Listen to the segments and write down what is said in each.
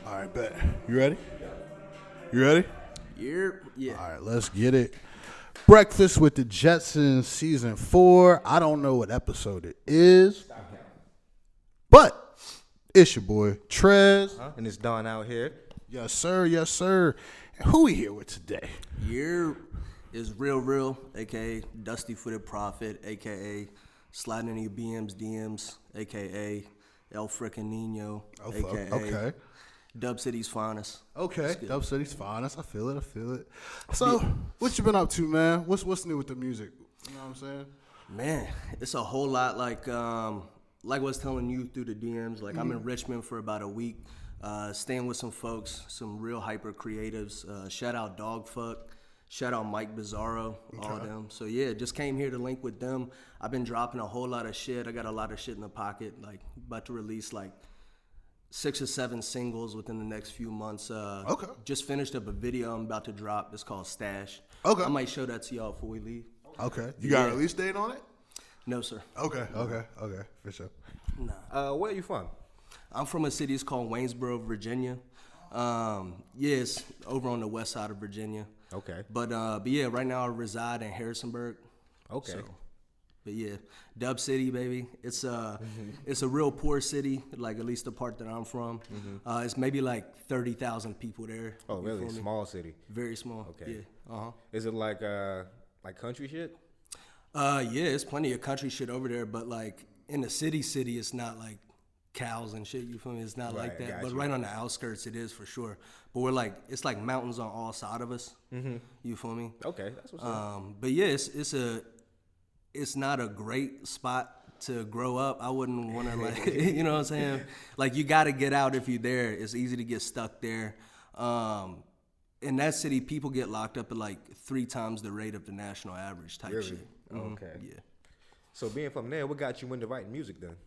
All right, bet. You ready? You ready? Yeah. All right, let's get it. Breakfast with the Jetsons, season 4. I don't know what episode it is, but it's your boy Trez. And it's Don out here. Yes, sir. Yes, sir. And who we here with today? Here is Real, aka Dusty Footed Prophet, aka Sliding in your BM's DMs, aka El Frickin' Nino, aka Okay. Dub City's finest. Okay. Dub City's finest. I feel it. So, what you been up to, man? What's new with the music? You know what I'm saying? Man, it's a whole lot like I was telling you through the DMs. Like I'm in Richmond for about a week, staying with some folks, some real hyper creatives. Shout out Dogfuck, shout out Mike Bizarro, all of them. So yeah, just came here to link with them. I've been dropping a whole lot of shit. I got a lot of shit in the pocket. Like about to release like 6 or 7 singles within the next few months. Okay. Just finished up a video I'm about to drop. It's called Stash. Okay. I might show that to y'all before we leave. Okay. You got a Yeah. release date on it? No, sir. Okay. For sure. Where are you from? I'm from a city it's called Waynesboro, Virginia. It's over on the west side of Virginia. Okay. But yeah, right now I reside in Harrisonburg. Okay. But yeah, Dub City, baby. It's a real poor city, like at least the part that I'm from. It's maybe like 30,000 people there. Oh, You really? feel me? Small city. Very small. Okay. Yeah. Is it like country shit? Yeah, it's plenty of country shit over there, but like in the city, it's not like cows and shit. You feel me? It's not like Right, that. got But you. right on the outskirts, it is for sure. But it's like mountains on all sides of us. You feel me? Okay, that's what's up. But yeah, it's not a great spot to grow up. I wouldn't want to like, you know what I'm saying? Like you got to get out if you're there. It's easy to get stuck there. In that city, people get locked up at like 3 times the rate of the national average type Really? shit. Okay. Yeah. So being from there, what got you into writing music then?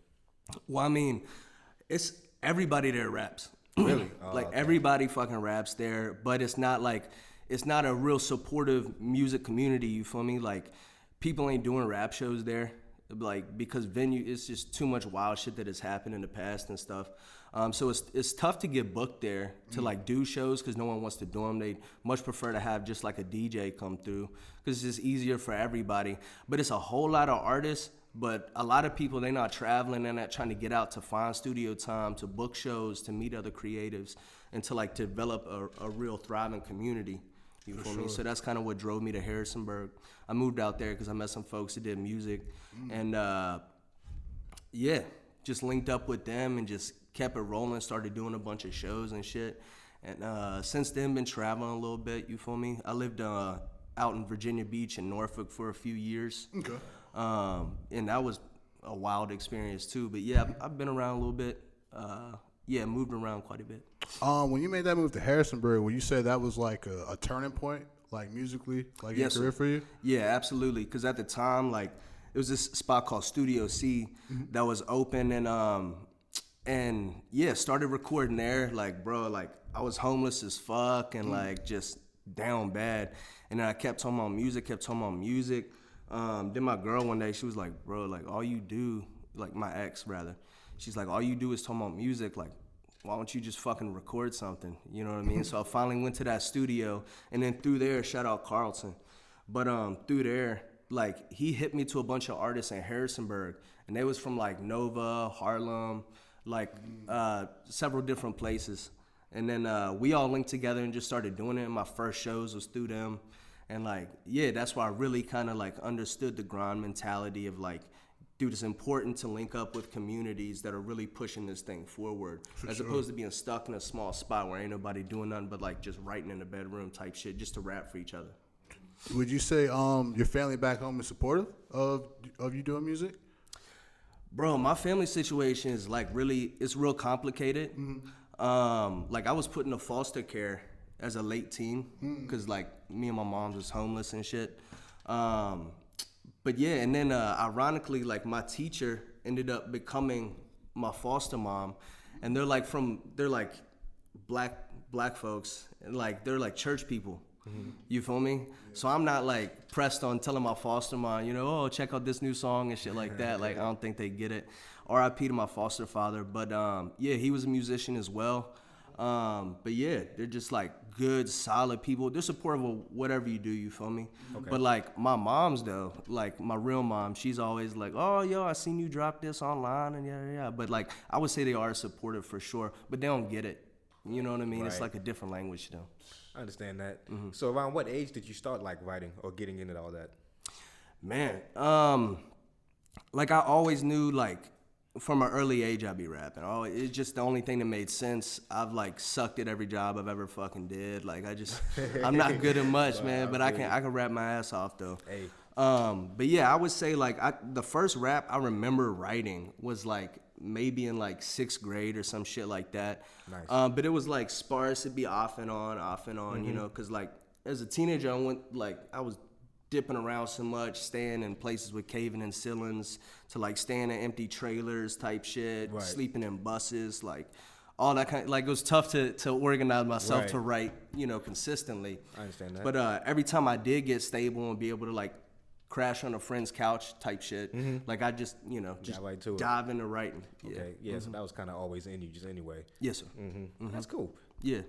Well, I mean, it's everybody there raps. Really? Like everybody fucking raps there, but it's not a real supportive music community, you feel me? Like people ain't doing rap shows there. Like because it's just too much wild shit that has happened in the past and stuff. So it's tough to get booked there to like do shows because no one wants to do them. They much prefer to have just like a DJ come through because it's just easier for everybody. But it's a whole lot of artists, but a lot of people, they're not traveling. They're not trying to get out to find studio time, to book shows, to meet other creatives, and to like develop a real thriving community. You feel me? So that's kind of what drove me to Harrisonburg. I moved out there because I met some folks that did music, and yeah, just linked up with them and just kept it rolling. Started doing a bunch of shows and shit, and since then been traveling a little bit. You feel me? I lived out in Virginia Beach and Norfolk for a few years, and that was a wild experience too. But yeah, I've been around a little bit. Moved around quite a bit. When you made that move to Harrisonburg, would you say that was like a turning point, like musically, like in your career for you? Yeah, absolutely. Because at the time, like, it was this spot called Studio C that was open, and yeah, started recording there. Like, bro, like I was homeless as fuck and like just down bad, and then I kept talking about music. Then my girl one day, she was like, bro, like all you do, like my ex rather. She's like, all you do is talk about music. Like, why don't you just fucking record something? You know what I mean? So I finally went to that studio, and then through there, shout out Carlton. But through there, like he hit me to a bunch of artists in Harrisonburg, and they was from like Nova, Harlem, like several different places. And then we all linked together and just started doing it. And my first shows was through them, and like yeah, that's why I really kind of like understood the grind mentality of like, dude, it's important to link up with communities that are really pushing this thing forward, as opposed to being stuck in a small spot where ain't nobody doing nothing but like just writing in the bedroom type shit just to rap for each other. Would you say your family back home is supportive of you doing music? Bro, my family situation is like it's real complicated. Like I was put into foster care as a late teen because like me and my mom was homeless and shit. But yeah, and then ironically, like my teacher ended up becoming my foster mom, and they're like black folks, and like they're like church people. You feel me? So I'm not like pressed on telling my foster mom, you know, oh, check out this new song and shit like that. Like I don't think they get it. R.I.P. to my foster father, but yeah, he was a musician as well. But yeah, they're just like good, solid people. They're supportive of whatever you do, you feel me? Okay. But like my mom's though, like my real mom, she's always like, oh, yo, I seen you drop this online and yeah. But like, I would say they are supportive for sure, but they don't get it. You know what I mean? It's Right. like a different language to them. I understand that. So around what age did you start like writing or getting into all that? Man, like I always knew like from an early age I'd be rapping. Oh, it's just the only thing that made sense. I've like sucked at every job I've ever fucking did. Like I'm not good at much, man, but I can rap my ass off though. Hey. But yeah, I would say like the first rap I remember writing was like maybe in like 6th grade or some shit like that. Nice. But it was like sparse. It'd be off and on, you know, cause like as a teenager I was dipping around so much, staying in places with caving in ceilings, to like staying in empty trailers type shit, Right. sleeping in buses, like all that kind of, like it was tough to organize myself Right. to write, you know, consistently. I understand that. But every time I did get stable and be able to like crash on a friend's couch type shit, like I just, you know, just right to it. dive into writing. Yeah. Okay. Yeah. So that was kind of always in you, just anyway. Yes, sir. That's cool. Yeah.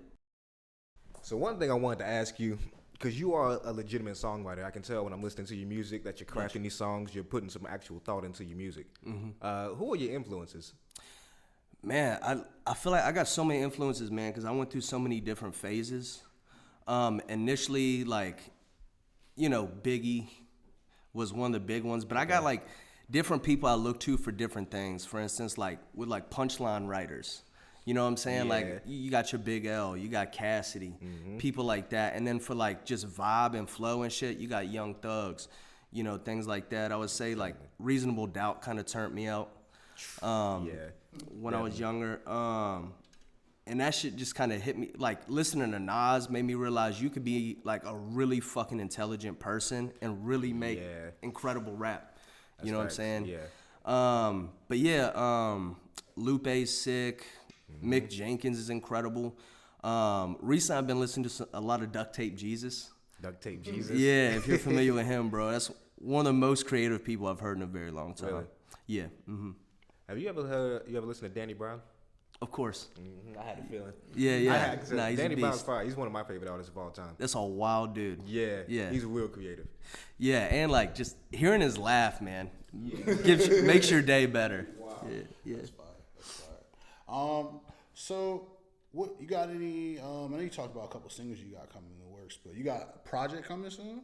So one thing I wanted to ask you, because you are a legitimate songwriter, I can tell when I'm listening to your music that you're crafting these songs, you're putting some actual thought into your music. Who are your influences? Man, I feel like I got so many influences, man, because I went through so many different phases. Initially, like, you know, Biggie was one of the big ones, but I got like different people I look to for different things. For instance, like with like punchline writers. You know what I'm saying? Yeah. Like you got your Big L, you got Cassidy, people like that. And then for like just vibe and flow and shit, you got Young Thugs, you know, things like that. I would say like Reasonable Doubt kind of turned me out when I was younger. And that shit just kind of hit me. Like listening to Nas made me realize you could be like a really fucking intelligent person and really make incredible rap. You know facts. what I'm saying? Yeah. But yeah, Lupe's sick. Mick Jenkins is incredible. Recently, I've been listening to a lot of Duct Tape Jesus. Duct Tape Jesus. Yeah, if you're familiar with him, bro, that's one of the most creative people I've heard in a very long time. Really? Yeah. Have you ever listened to Danny Brown? Of course. I had a feeling. Yeah. Nah, he's Danny a Brown's beast. fire. He's one of my favorite artists of all time. That's a wild dude. Yeah. He's real creative. Yeah, and like just hearing his laugh, man, makes your day better. Wow. Yeah. That's fire. So what you got any? I know you talked about a couple singles you got coming in the works, but you got a project coming soon?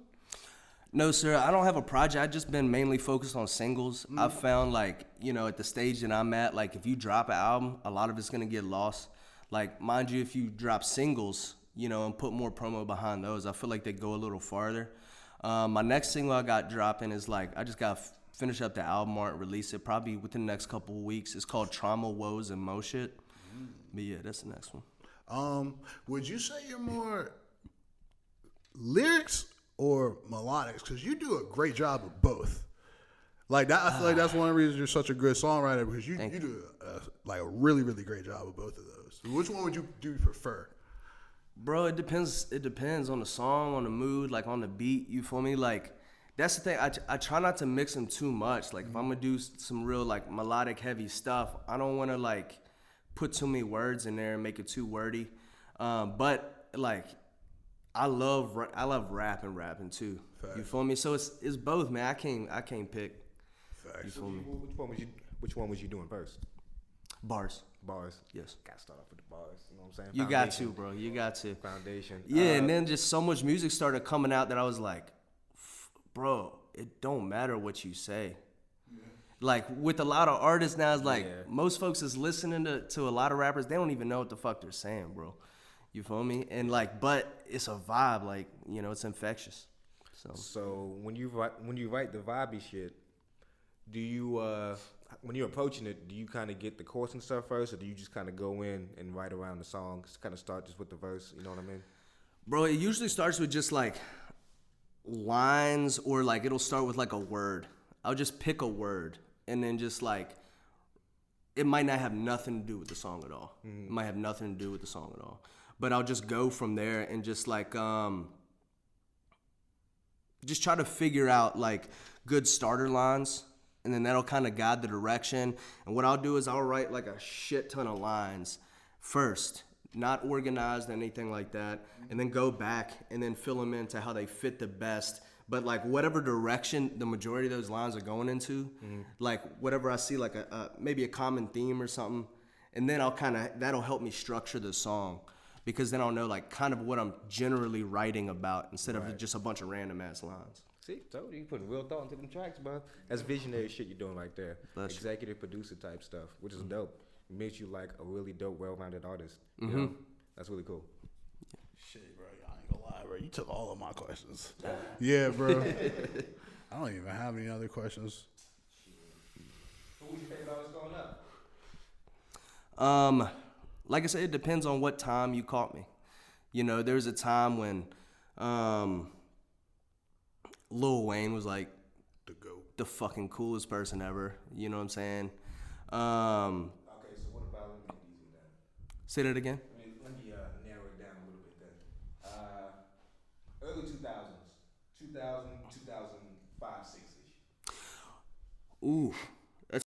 No, sir, I don't have a project. I've just been mainly focused on singles. I've found like, you know, at the stage that I'm at, like if you drop an album, a lot of it's gonna get lost. Like, mind you, if you drop singles, you know, and put more promo behind those, I feel like they go a little farther. My next single I got dropping is like, I just got finish up the album art and release it probably within the next couple of weeks. It's called Trauma, Woes, and Mo Shit. But yeah, that's the next one. Would you say you're more lyrics or melodics? Because you do a great job of both. Like that, I feel like that's one of the reasons you're such a good songwriter, because you do like a really, really great job of both of those. Which one would you prefer? Bro, it depends. It depends on the song, on the mood, like on the beat. You feel me? Like that's the thing. I try not to mix them too much. Like if I'm gonna do some real like melodic heavy stuff, I don't want to like put too many words in there and make it too wordy. But like I love rapping too. Facts. You feel me? So it's both, man. I can't pick. Facts. You feel me? Which one was you doing first? Bars. Bars. Yes. Gotta start off with the bars. You know what I'm saying? You got to, bro. You got to. Foundation. Yeah, and then just so much music started coming out that I was like, bro, it don't matter what you say. Like with a lot of artists now, it's like most folks is listening to a lot of rappers, they don't even know what the fuck they're saying, bro. You feel me? And like, but it's a vibe, like, you know, it's infectious. So when you write the vibey shit, do you when you're approaching it, do you kind of get the chorus and stuff first, or do you just kind of go in and write around the songs, kind of start just with the verse? You know what I mean? Bro, it usually starts with just like lines, or like it'll start with like a word. I'll just pick a word and then just like, it might not have nothing to do with the song at all. It might have nothing to do with the song at all. But I'll just go from there and just like, just try to figure out like good starter lines, and then that'll kind of guide the direction. And what I'll do is I'll write like a shit ton of lines first. not organized, anything like that, and then go back and then fill them into how they fit the best. But like whatever direction the majority of those lines are going into, like whatever I see, like maybe a common theme or something, and then that'll help me structure the song, because then I'll know like kind of what I'm generally writing about instead of just a bunch of random ass lines. See, told you putting real thought into them tracks, bro. That's visionary shit you're doing right there. Executive producer type stuff, which is dope. It makes you like a really dope, well-rounded artist. You know? That's really cool. Shit, bro. I ain't gonna lie, bro. You took all of my questions. Yeah, bro. I don't even have any other questions. Who was your favorite artist growing up? Like I said, it depends on what time you caught me. You know, there was a time when Lil Wayne was like The GOAT. the fucking coolest person ever. You know what I'm saying? Okay, so what about let me get these then? Say that again. Let me narrow it down a little bit then. Early 2000s, 2000, 2005, 6-ish. Ooh.